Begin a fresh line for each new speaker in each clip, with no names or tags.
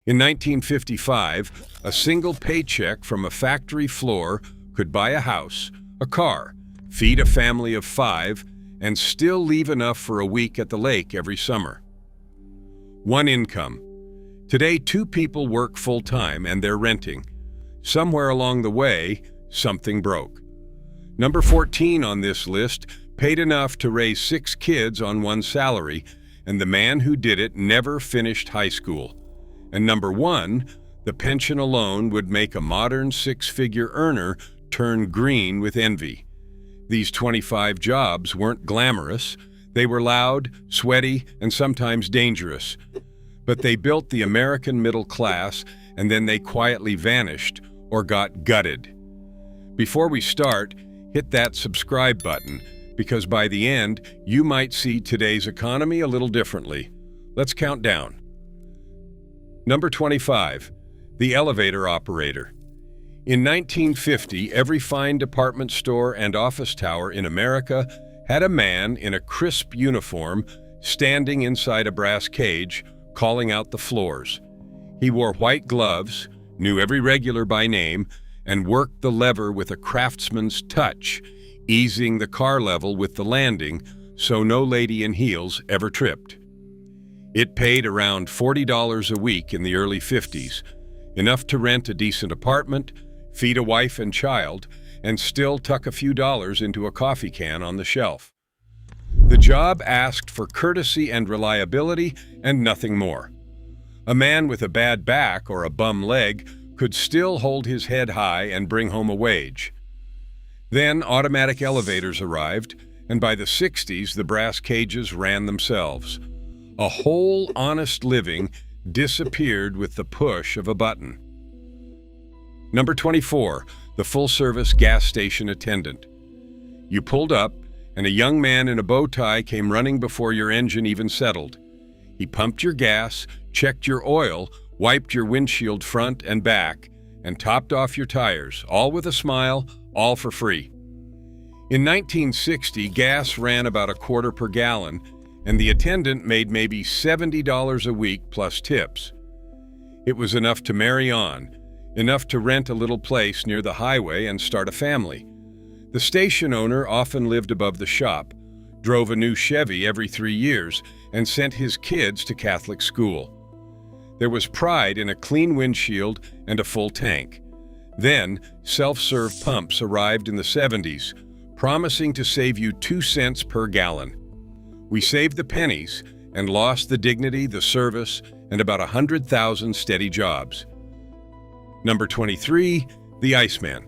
In 1955, a single paycheck from a factory floor could buy a house, a car, feed a family of 5, and still leave enough for a week at the lake every summer. One income. Today, 2 people work full-time and they're renting. Somewhere along the way, something broke. Number 14 on this list paid enough to raise 6 kids on one salary, and the man who did it never finished high school. And number 1, the pension alone would make a modern 6-figure earner turn green with envy. These 25 jobs weren't glamorous. They were loud, sweaty, and sometimes dangerous. But they built the American middle class, and then they quietly vanished or got gutted. Before we start, hit that subscribe button, because by the end, you might see today's economy a little differently. Let's count down. Number 25, the elevator operator. In 1950, every fine department store and office tower in America had a man in a crisp uniform standing inside a brass cage, calling out the floors. He wore white gloves, knew every regular by name, and worked the lever with a craftsman's touch, easing the car level with the landing so no lady in heels ever tripped. It paid around $40 a week in the early 50s, enough to rent a decent apartment, feed a wife and child, and still tuck a few dollars into a coffee can on the shelf. The job asked for courtesy and reliability and nothing more. A man with a bad back or a bum leg could still hold his head high and bring home a wage. Then automatic elevators arrived, and by the 60s, the brass cages ran themselves. A whole honest living disappeared with the push of a button. Number 24, the full-service gas station attendant. You pulled up, and a young man in a bow tie came running before your engine even settled. He pumped your gas, checked your oil, wiped your windshield front and back, and topped off your tires, all with a smile, all for free. In 1960, gas ran about $0.25 per gallon, and the attendant made maybe $70 a week plus tips. It was enough to marry on, enough to rent a little place near the highway and start a family. The station owner often lived above the shop, drove a new Chevy every 3 years, and sent his kids to Catholic school. There was pride in a clean windshield and a full tank. Then, self-serve pumps arrived in the 70s, promising to save you 2 cents per gallon. We saved the pennies and lost the dignity, the service, and about 100,000 steady jobs. Number 23, the Iceman.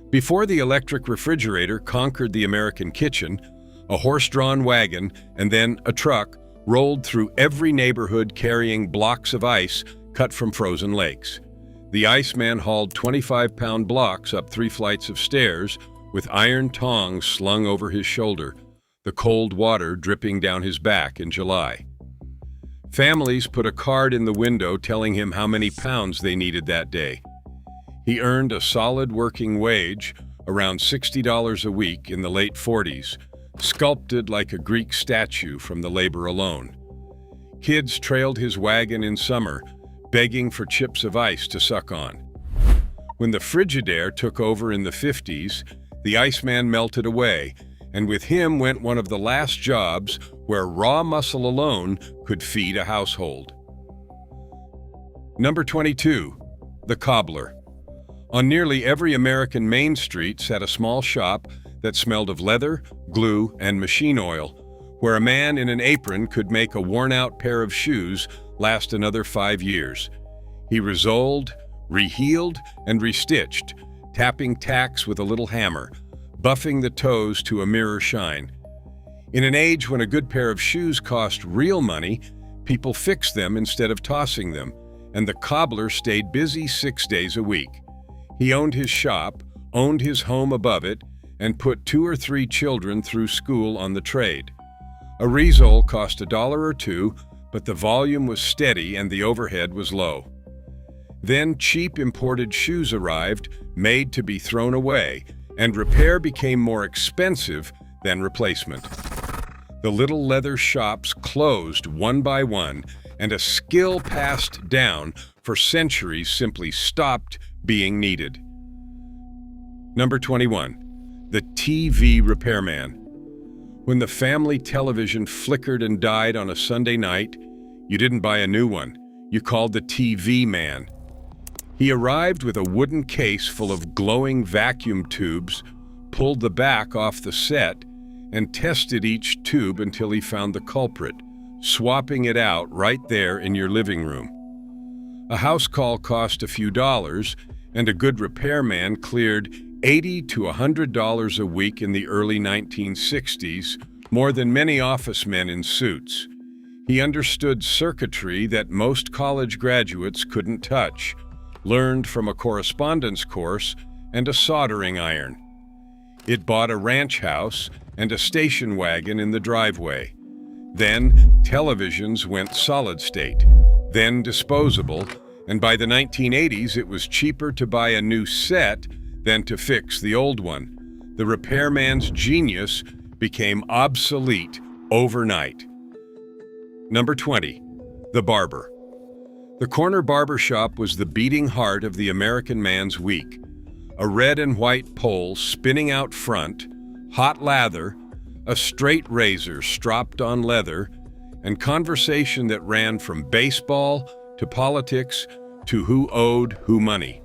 Before the electric refrigerator conquered the American kitchen, a horse-drawn wagon and then a truck rolled through every neighborhood carrying blocks of ice cut from frozen lakes. The Iceman hauled 25-pound blocks up 3 flights of stairs with iron tongs slung over his shoulder, the cold water dripping down his back in July. Families put a card in the window telling him how many pounds they needed that day. He earned a solid working wage, around $60 a week in the late 40s, sculpted like a Greek statue from the labor alone. Kids trailed his wagon in summer, begging for chips of ice to suck on. When the Frigidaire took over in the 50s, the Iceman melted away, and with him went one of the last jobs where raw muscle alone could feed a household. Number 22, the cobbler. On nearly every American main street sat a small shop that smelled of leather, glue, and machine oil, where a man in an apron could make a worn-out pair of shoes last another 5 years. He resoled, rehealed, and restitched, tapping tacks with a little hammer, buffing the toes to a mirror shine. In an age when a good pair of shoes cost real money, people fixed them instead of tossing them, and the cobbler stayed busy 6 days a week. He owned his shop, owned his home above it, and put 2 or 3 children through school on the trade. A resole cost $1 or $2, but the volume was steady and the overhead was low. Then cheap imported shoes arrived, made to be thrown away, and repair became more expensive than replacement. The little leather shops closed one by one, and a skill passed down for centuries simply stopped being needed. Number 21. The TV repairman. When the family television flickered and died on a Sunday night, you didn't buy a new one. You called the TV man. He arrived with a wooden case full of glowing vacuum tubes, pulled the back off the set, and tested each tube until he found the culprit, swapping it out right there in your living room. A house call cost a few dollars, and a good repairman cleared $80 to $100 a week in the early 1960s, more than many office men in suits. He understood circuitry that most college graduates couldn't touch, learned from a correspondence course, and a soldering iron. It bought a ranch house and a station wagon in the driveway. Then televisions went solid state, then disposable, and by the 1980s it was cheaper to buy a new set than to fix the old one. The repairman's genius became obsolete overnight. Number 20. The barber. The corner barber shop was the beating heart of the American man's week. A red and white pole spinning out front, hot lather, a straight razor stropped on leather, and conversation that ran from baseball to politics to who owed who money.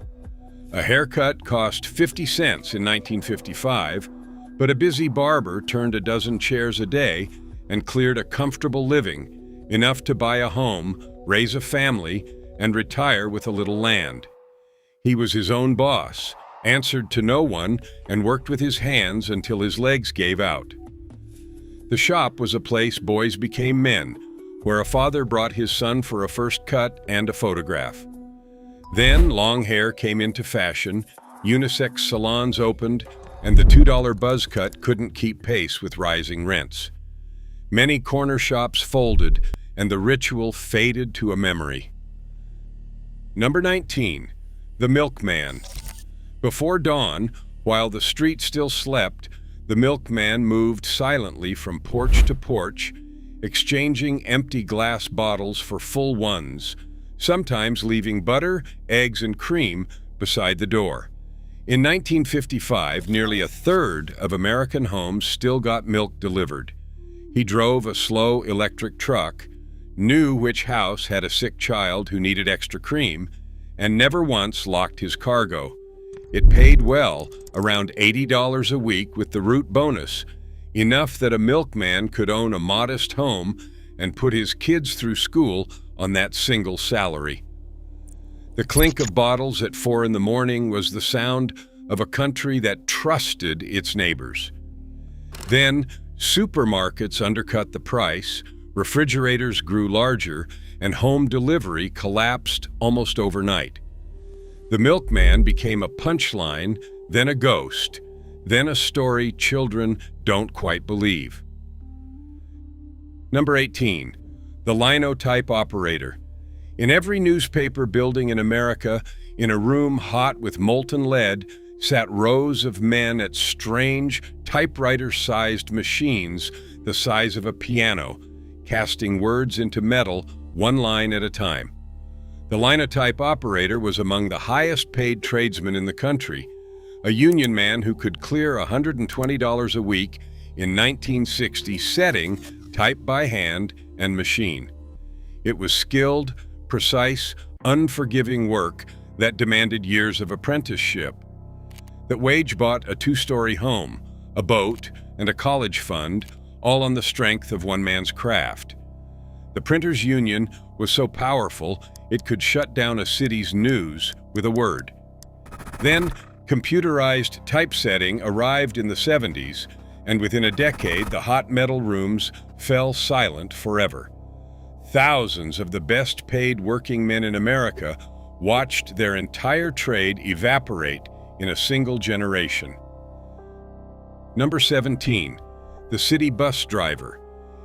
A haircut cost 50 cents in 1955, but a busy barber turned a dozen chairs a day and cleared a comfortable living, enough to buy a home, raise a family, and retire with a little land. He was his own boss, answered to no one, and worked with his hands until his legs gave out. The shop was a place boys became men, where a father brought his son for a first cut and a photograph. Then long hair came into fashion, unisex salons opened, and the $2 buzz cut couldn't keep pace with rising rents. Many corner shops folded, and the ritual faded to a memory. Number 19. The milkman. Before dawn, while the street still slept, the milkman moved silently from porch to porch, exchanging empty glass bottles for full ones, sometimes leaving butter, eggs, and cream beside the door. In 1955, nearly a third of American homes still got milk delivered. He drove a slow electric truck, knew which house had a sick child who needed extra cream, and never once locked his cargo. It paid well, around $80 a week with the root bonus, enough that a milkman could own a modest home and put his kids through school on that single salary. The clink of bottles at 4 in the morning was the sound of a country that trusted its neighbors. Then, supermarkets undercut the price, refrigerators grew larger, and home delivery collapsed almost overnight. The milkman became a punchline, then a ghost, then a story children don't quite believe. Number 18. The linotype operator. In every newspaper building in America, in a room hot with molten lead, sat rows of men at strange, typewriter-sized machines the size of a piano, casting words into metal one line at a time. The linotype operator was among the highest-paid tradesmen in the country, a union man who could clear $120 a week in 1960 setting type by hand and machine. It was skilled, precise, unforgiving work that demanded years of apprenticeship. That wage bought a 2-story home, a boat, and a college fund, all on the strength of one man's craft. The printers' union was so powerful it could shut down a city's news with a word. Then, computerized typesetting arrived in the 70s, and within a decade the hot metal rooms fell silent forever. Thousands of the best-paid working men in America watched their entire trade evaporate in a single generation. Number 17. The city bus driver.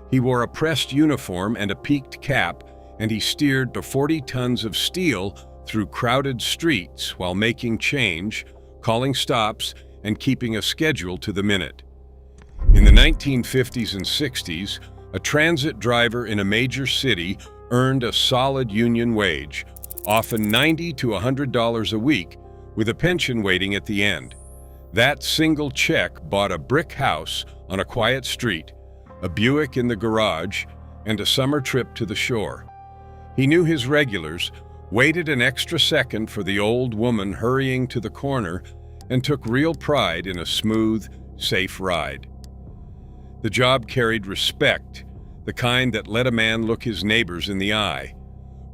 He wore a pressed uniform and a peaked cap, and he steered the 40 tons of steel through crowded streets while making change, calling stops, and keeping a schedule to the minute. In the 1950s and 60s, a transit driver in a major city earned a solid union wage, often $90 to $100 a week, with a pension waiting at the end. That single check bought a brick house on a quiet street, a Buick in the garage, and a summer trip to the shore. He knew his regulars, waited an extra second for the old woman hurrying to the corner, and took real pride in a smooth, safe ride. The job carried respect, the kind that let a man look his neighbors in the eye.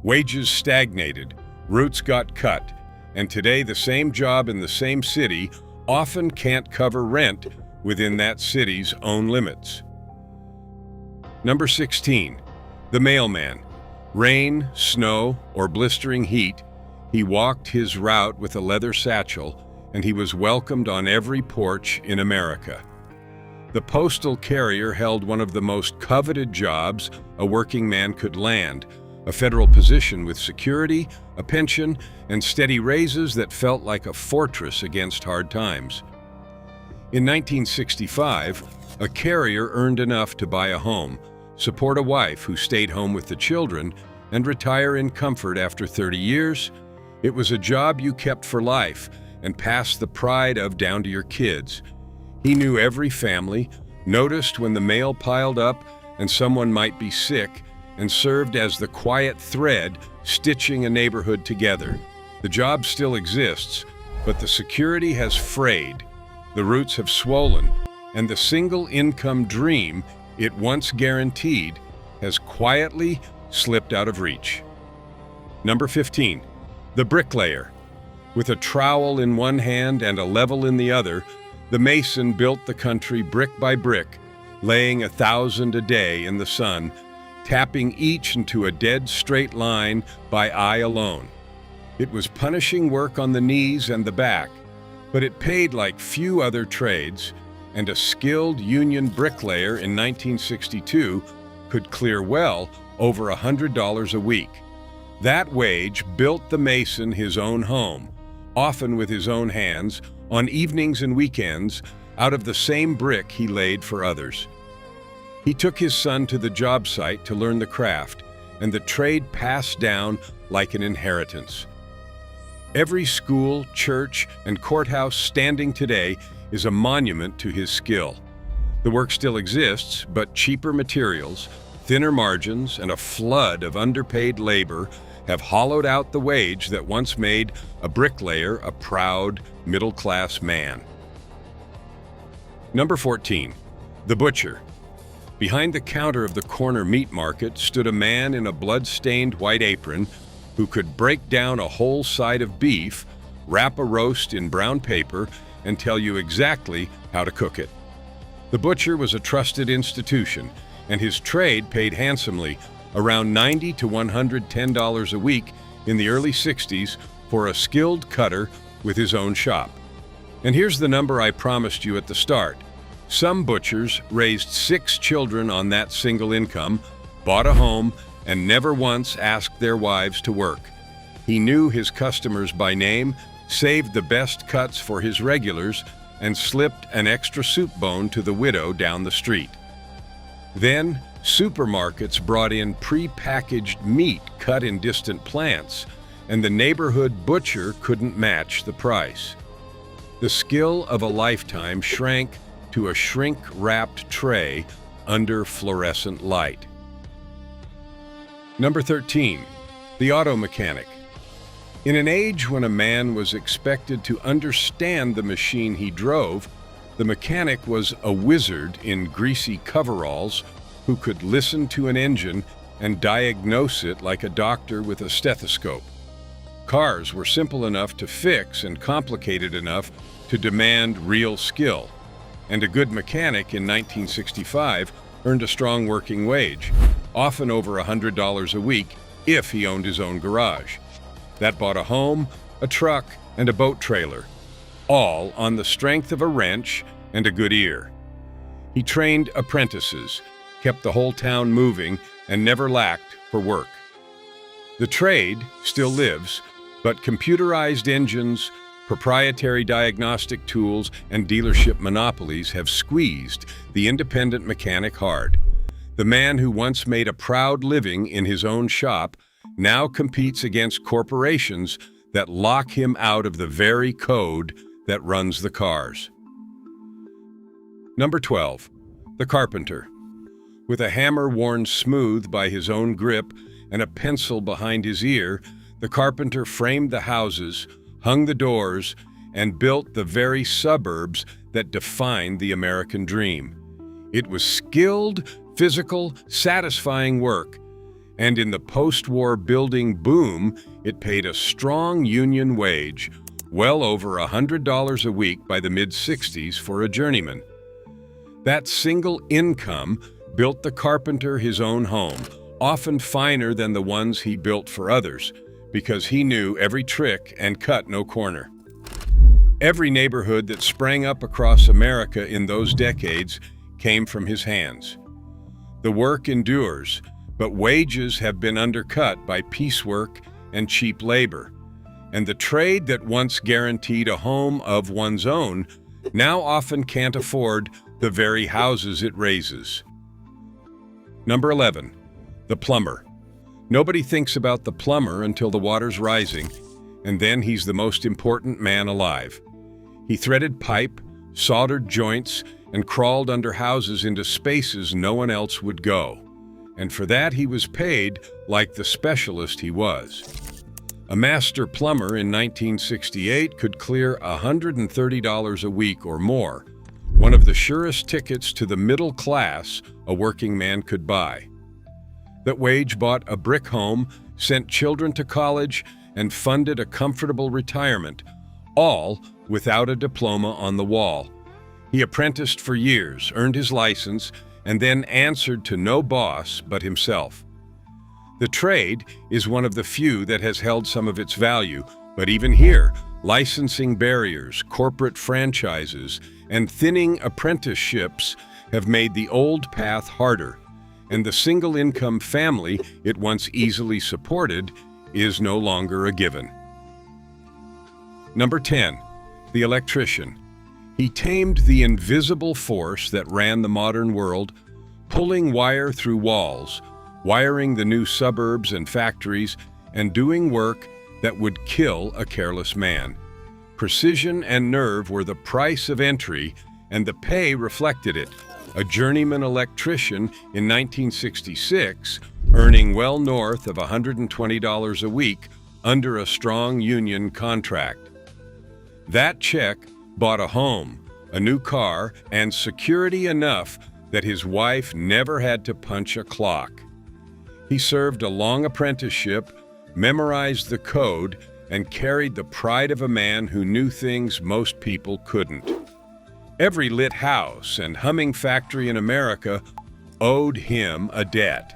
Wages stagnated, roots got cut, and today the same job in the same city often can't cover rent within that city's own limits. Number 16, the mailman. Rain, snow, or blistering heat, he walked his route with a leather satchel, and he was welcomed on every porch in America. The postal carrier held one of the most coveted jobs a working man could land, a federal position with security, a pension, and steady raises that felt like a fortress against hard times. In 1965, a carrier earned enough to buy a home, support a wife who stayed home with the children, and retire in comfort after 30 years. It was a job you kept for life and passed the pride of down to your kids. He knew every family, noticed when the mail piled up and someone might be sick, and served as the quiet thread stitching a neighborhood together. The job still exists, but the security has frayed, the roots have swollen, and the single income dream it once guaranteed has quietly slipped out of reach. Number 15, the bricklayer. With a trowel in one hand and a level in the other, the mason built the country brick by brick, laying 1,000 a day in the sun, tapping each into a dead straight line by eye alone. It was punishing work on the knees and the back, but it paid like few other trades, and a skilled union bricklayer in 1962 could clear well over $100 a week. That wage built the mason his own home, often with his own hands, on evenings and weekends, out of the same brick he laid for others. He took his son to the job site to learn the craft, and the trade passed down like an inheritance. Every school, church, and courthouse standing today is a monument to his skill. The work still exists, but cheaper materials, thinner margins, and a flood of underpaid labor have hollowed out the wage that once made a bricklayer a proud, middle-class man. Number 14, the butcher. Behind the counter of the corner meat market stood a man in a blood-stained white apron who could break down a whole side of beef, wrap a roast in brown paper, and tell you exactly how to cook it. The butcher was a trusted institution, and his trade paid handsomely, around $90 to $110 a week in the early 60s for a skilled cutter with his own shop. And here's the number I promised you at the start. Some butchers raised 6 children on that single income, bought a home, and never once asked their wives to work. He knew his customers by name, saved the best cuts for his regulars, and slipped an extra soup bone to the widow down the street. Then, supermarkets brought in pre-packaged meat cut in distant plants, and the neighborhood butcher couldn't match the price. The skill of a lifetime shrank to a shrink-wrapped tray under fluorescent light. Number 13, the auto mechanic. In an age when a man was expected to understand the machine he drove, the mechanic was a wizard in greasy coveralls who could listen to an engine and diagnose it like a doctor with a stethoscope. Cars were simple enough to fix and complicated enough to demand real skill, and a good mechanic in 1965 earned a strong working wage, often over $100 a week if he owned his own garage. That bought a home, a truck, and a boat trailer, all on the strength of a wrench and a good ear. He trained apprentices, kept the whole town moving, and never lacked for work. The trade still lives, but computerized engines, proprietary diagnostic tools, and dealership monopolies have squeezed the independent mechanic hard. The man who once made a proud living in his own shop now competes against corporations that lock him out of the very code that runs the cars. Number 12. The carpenter. With a hammer worn smooth by his own grip and a pencil behind his ear, the carpenter framed the houses, hung the doors, and built the very suburbs that defined the American dream. It was skilled, physical, satisfying work, and in the post-war building boom, it paid a strong union wage, well over $100 a week by the mid-60s for a journeyman. That single income built the carpenter his own home, often finer than the ones he built for others, because he knew every trick and cut no corner. Every neighborhood that sprang up across America in those decades came from his hands. The work endures, but wages have been undercut by piecework and cheap labor, and the trade that once guaranteed a home of one's own now often can't afford the very houses it raises. Number 11. The plumber. Nobody thinks about the plumber until the water's rising, and then he's the most important man alive. He threaded pipe, soldered joints, and crawled under houses into spaces no one else would go. And for that he was paid like the specialist he was. A master plumber in 1968 could clear $130 a week or more, one of the surest tickets to the middle class a working man could buy. That wage bought a brick home, sent children to college, and funded a comfortable retirement, all without a diploma on the wall. He apprenticed for years, earned his license, and then answered to no boss but himself. The trade is one of the few that has held some of its value, but even here, licensing barriers, corporate franchises, and thinning apprenticeships have made the old path harder, and the single-income family it once easily supported is no longer a given. Number 10. The electrician. He tamed the invisible force that ran the modern world, pulling wire through walls, wiring the new suburbs and factories, and doing work that would kill a careless man. Precision and nerve were the price of entry, and the pay reflected it. A journeyman electrician in 1966, earning well north of $120 a week under a strong union contract. That check bought a home, a new car, and security enough that his wife never had to punch a clock. He served a long apprenticeship, memorized the code, and carried the pride of a man who knew things most people couldn't. Every lit house and humming factory in America owed him a debt.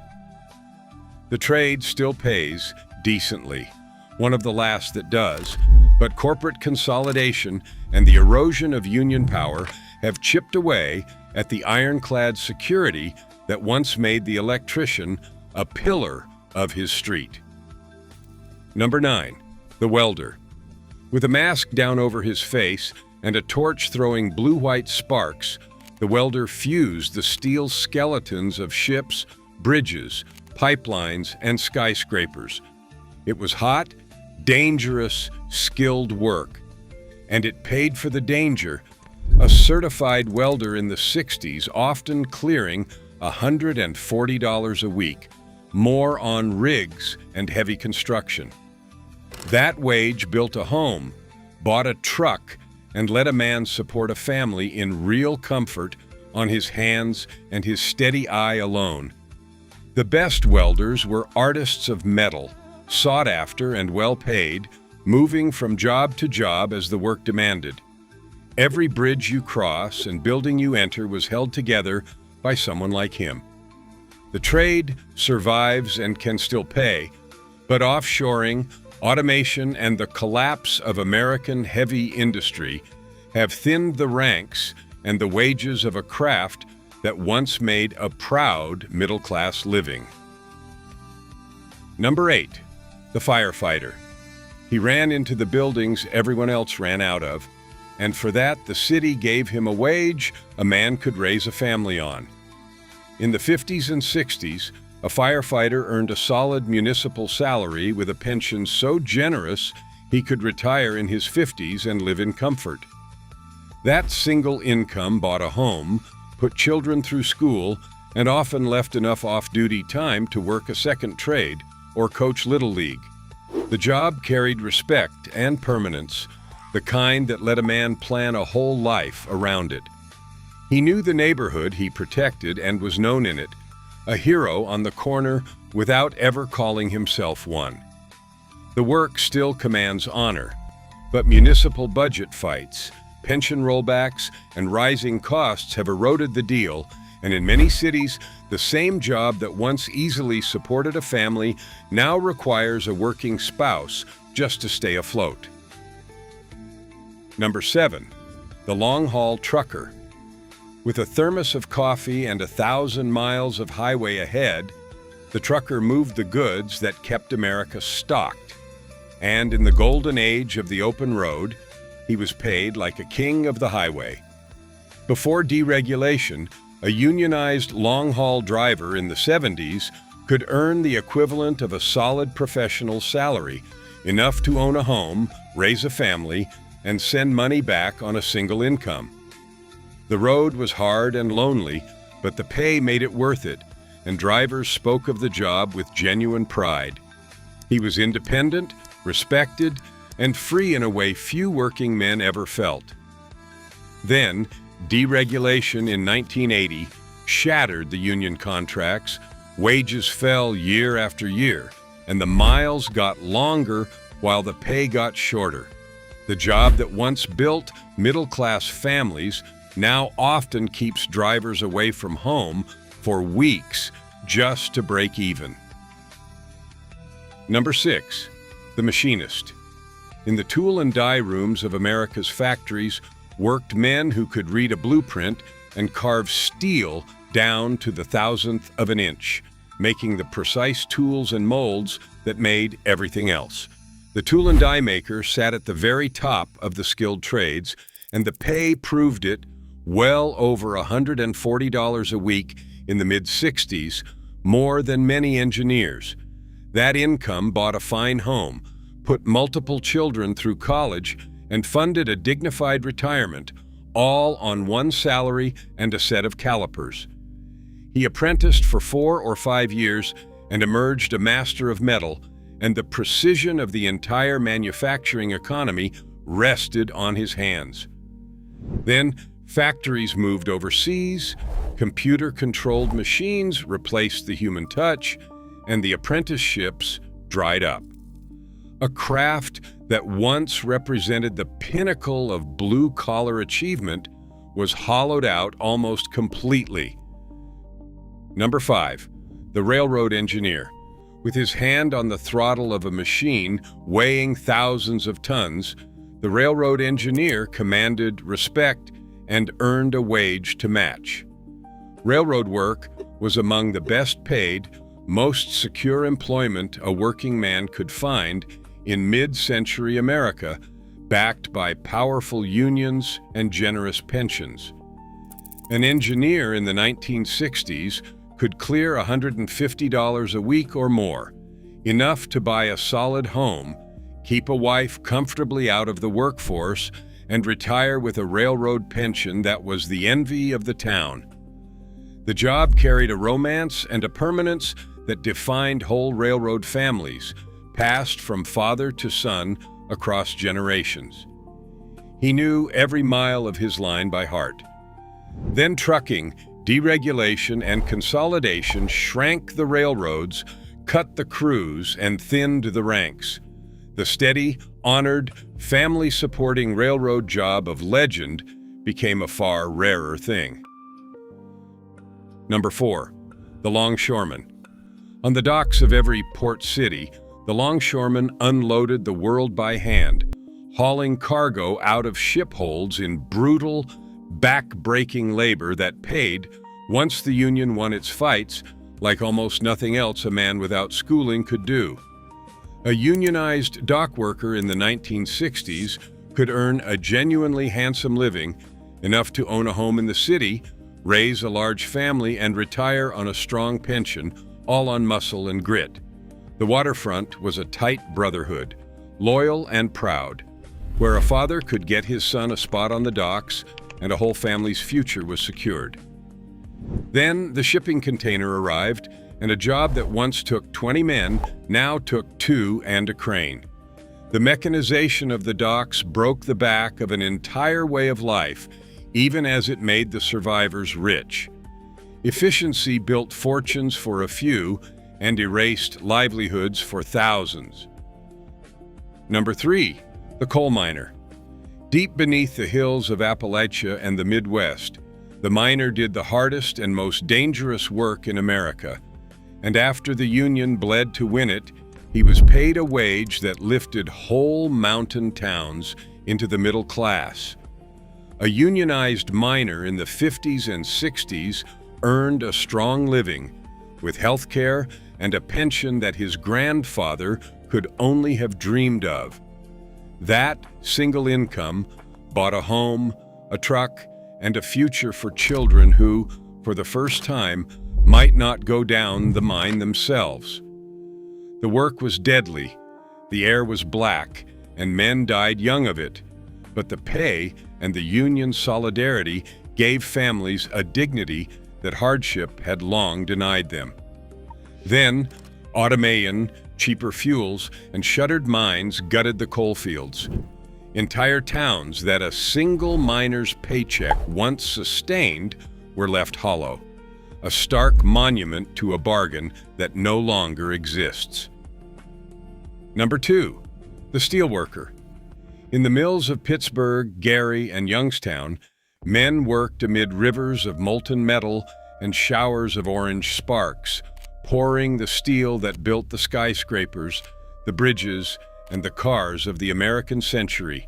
The trade still pays decently, one of the last that does, but corporate consolidation and the erosion of union power have chipped away at the ironclad security that once made the electrician a pillar of his street. Number 9. The welder. With a mask down over his face and a torch throwing blue-white sparks, the welder fused the steel skeletons of ships, bridges, pipelines, and skyscrapers. It was hot, dangerous, skilled work, and it paid for the danger. A certified welder in the 60s often clearing $140 a week, more on rigs and heavy construction. That wage built a home, bought a truck, and let a man support a family in real comfort on his hands and his steady eye alone. The best welders were artists of metal, sought after and well paid, moving from job to job as the work demanded. Every bridge you cross and building you enter was held together by someone like him. The trade survives and can still pay, but offshoring, automation, and the collapse of American heavy industry have thinned the ranks and the wages of a craft that once made a proud middle-class living. Number 8. The firefighter. He ran into the buildings everyone else ran out of, and for that the city gave him a wage a man could raise a family on. In the 50s and 60s, a firefighter earned a solid municipal salary with a pension so generous he could retire in his 50s and live in comfort. That single income bought a home, put children through school, and often left enough off-duty time to work a second trade or coach Little League. The job carried respect and permanence, the kind that let a man plan a whole life around it. He knew the neighborhood he protected and was known in it, a hero on the corner without ever calling himself one. The work still commands honor, but municipal budget fights, pension rollbacks, and rising costs have eroded the deal, and in many cities, the same job that once easily supported a family now requires a working spouse just to stay afloat. Number 7, the long-haul trucker. With a thermos of coffee and 1,000 miles of highway ahead, the trucker moved the goods that kept America stocked. And in the golden age of the open road, he was paid like a king of the highway. Before deregulation, a unionized long-haul driver in the 70s could earn the equivalent of a solid professional salary, enough to own a home, raise a family, and send money back on a single income. The road was hard and lonely, but the pay made it worth it, and drivers spoke of the job with genuine pride. He was independent, respected, and free in a way few working men ever felt. Then, deregulation in 1980 shattered the union contracts, wages fell year after year, and the miles got longer while the pay got shorter. The job that once built middle-class families now often keeps drivers away from home for weeks just to break even. Number 6, the machinist. In the tool and die rooms of America's factories worked men who could read a blueprint and carve steel down to the thousandth of an inch, making the precise tools and molds that made everything else. The tool and die maker sat at the very top of the skilled trades, and the pay proved it, well over $140 a week in the mid-60s, more than many engineers. That income bought a fine home, put multiple children through college, and funded a dignified retirement, all on one salary and a set of calipers. He apprenticed for 4 or 5 years and emerged a master of metal, and the precision of the entire manufacturing economy rested on his hands. Then, factories moved overseas, computer-controlled machines replaced the human touch, and the apprenticeships dried up. A craft that once represented the pinnacle of blue-collar achievement was hollowed out almost completely. Number 5, the railroad engineer. With his hand on the throttle of a machine weighing thousands of tons, the railroad engineer commanded respect and earned a wage to match. Railroad work was among the best paid, most secure employment a working man could find in mid-century America, backed by powerful unions and generous pensions. An engineer in the 1960s could clear $150 a week or more, enough to buy a solid home, keep a wife comfortably out of the workforce, and retire with a railroad pension that was the envy of the town. The job carried a romance and a permanence that defined whole railroad families, passed from father to son across generations. He knew every mile of his line by heart. Then trucking, deregulation, and consolidation shrank the railroads, cut the crews, and thinned the ranks. The steady, honored, family-supporting railroad job of legend became a far rarer thing. Number 4, the longshoreman. On the docks of every port city, the longshoreman unloaded the world by hand, hauling cargo out of ship holds in brutal, back-breaking labor that paid, once the union won its fights, like almost nothing else a man without schooling could do. A unionized dock worker in the 1960s could earn a genuinely handsome living, enough to own a home in the city, raise a large family, and retire on a strong pension, all on muscle and grit. The waterfront was a tight brotherhood, loyal and proud, where a father could get his son a spot on the docks and a whole family's future was secured. Then the shipping container arrived, and a job that once took 20 men now took 2 and a crane. The mechanization of the docks broke the back of an entire way of life, even as it made the survivors rich. Efficiency built fortunes for a few and erased livelihoods for thousands. Number 3, the coal miner. Deep beneath the hills of Appalachia and the Midwest, the miner did the hardest and most dangerous work in America, and after the Union bled to win it, he was paid a wage that lifted whole mountain towns into the middle class. A unionized miner in the 50s and 60s earned a strong living, with health care and a pension that his grandfather could only have dreamed of. That single income bought a home, a truck, and a future for children who, for the first time, might not go down the mine themselves. The work was deadly, the air was black, and men died young of it. But the pay and the union solidarity gave families a dignity that hardship had long denied them. Then, automation, cheaper fuels, and shuttered mines gutted the coalfields. Entire towns that a single miner's paycheck once sustained were left hollow, a stark monument to a bargain that no longer exists. Number 2, the steelworker. In the mills of Pittsburgh, Gary, and Youngstown, men worked amid rivers of molten metal and showers of orange sparks, pouring the steel that built the skyscrapers, the bridges, and the cars of the American century.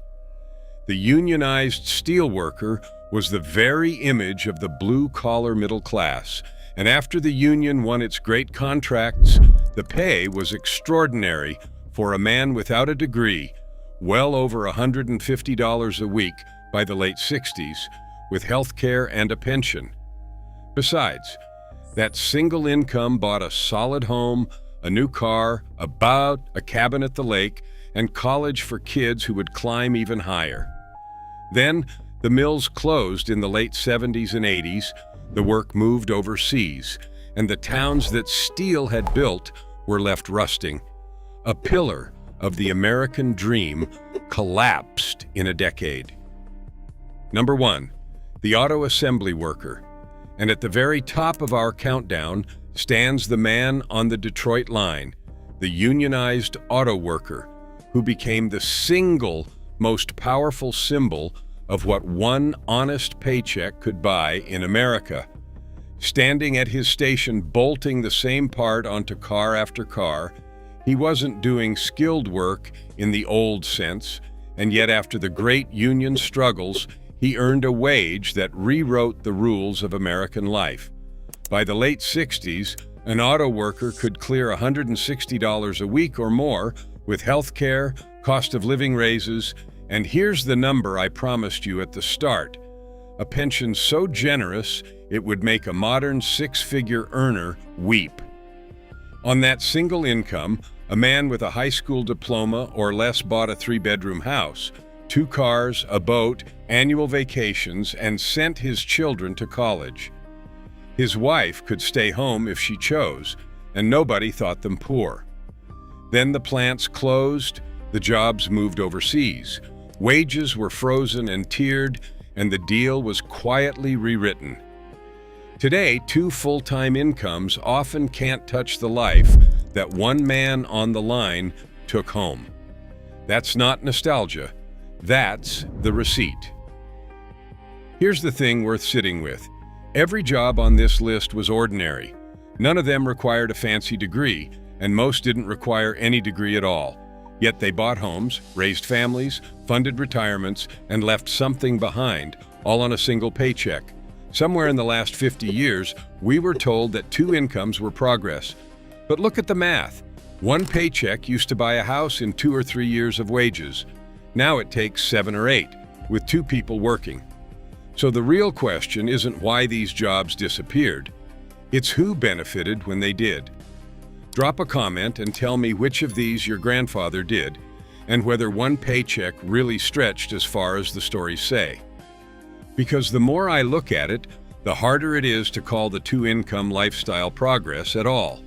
The unionized steelworker was the very image of the blue-collar middle class, and after the union won its great contracts, the pay was extraordinary for a man without a degree, well over $150 a week by the late 60s, with health care and a pension. Besides, that single income bought a solid home, a new car, a boat, a cabin at the lake, and college for kids who would climb even higher. Then, the mills closed in the late 70s and 80s, the work moved overseas, and the towns that steel had built were left rusting. A pillar of the American dream collapsed in a decade. Number 1, the auto assembly worker. And at the very top of our countdown stands the man on the Detroit line, the unionized auto worker, who became the single most powerful symbol of what one honest paycheck could buy in America. Standing at his station bolting the same part onto car after car, he wasn't doing skilled work in the old sense, and yet after the great union struggles, he earned a wage that rewrote the rules of American life. By the late 60s, an auto worker could clear $160 a week or more with health care, cost of living raises, and here's the number I promised you at the start: a pension so generous it would make a modern six-figure earner weep. On that single income, a man with a high school diploma or less bought a 3-bedroom house, 2 cars, a boat, annual vacations, and sent his children to college. His wife could stay home if she chose, and nobody thought them poor. Then the plants closed, the jobs moved overseas, wages were frozen and tiered, and the deal was quietly rewritten. Today, 2 full-time incomes often can't touch the life that one man on the line took home. That's not nostalgia. That's the receipt. Here's the thing worth sitting with. Every job on this list was ordinary. None of them required a fancy degree, and most didn't require any degree at all. Yet they bought homes, raised families, funded retirements, and left something behind, all on a single paycheck. Somewhere in the last 50 years, we were told that 2 incomes were progress. But look at the math. 1 paycheck used to buy a house in 2 or 3 years of wages. Now it takes 7 or 8, with 2 people working. So the real question isn't why these jobs disappeared. It's who benefited when they did. Drop a comment and tell me which of these your grandfather did, and whether one paycheck really stretched as far as the stories say. Because the more I look at it, the harder it is to call the two-income lifestyle progress at all.